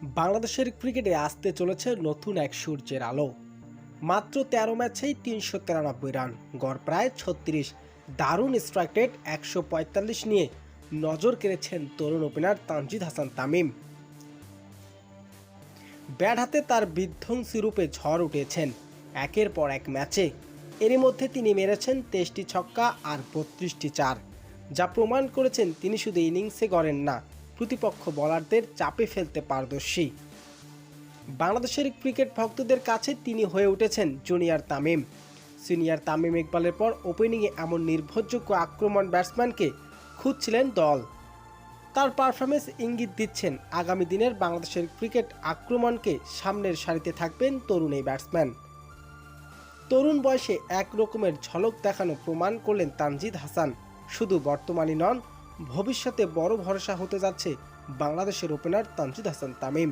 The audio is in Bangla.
বাংলাদেশের ক্রিকেটে আসতে চলেছে নতুন এক সূর্যের আলো। মাত্র ১৩ ম্যাচেই ৩৯৩ রান, গড় প্রায় ৩৬, দারুণ স্ট্রাইক রেট ১৪৫ নিয়ে নজর কেড়েছেন তরুণ ওপেনার তানজিদ হাসান তামিম। ব্যাট হাতে তার বিধ্বংসী রূপে ঝড় উঠেছেন একের পর এক ম্যাচে। এরই মধ্যে তিনি মেরেছেন ২৩টি ছক্কা আর ৩২টি চার, যা প্রমাণ করেছেন তিনি শুধু ইনিংসে গড়েন না, প্রতিপক্ষ বোলারদের চাপে ফেলতে পারদর্শী। বাংলাদেশের ক্রিকেট ভক্তদের কাছে তিনি হয়ে উঠেছেন জুনিয়র তামিম। সিনিয়র তামিম ইকবালের পর ওপেনিংয়ে এমন নির্ভরযোগ্য আক্রমণ ব্যাটসম্যানকে খুঁজছিলেন দল। তার পারফরমেন্স ইঙ্গিত দিচ্ছেন আগামী দিনের বাংলাদেশের ক্রিকেট আক্রমণকে সামনের সারিতে থাকবেন তরুণ এই ব্যাটসম্যান। তরুণ বয়সে এক রকমের ঝলক দেখানো প্রমাণ করলেন তানজিদ হাসান। শুধু বর্তমানই নন, ভবিষ্যতে বড় ভরসা হতে যাচ্ছে বাংলাদেশের ওপেনার তানজিদ হাসান তামিম।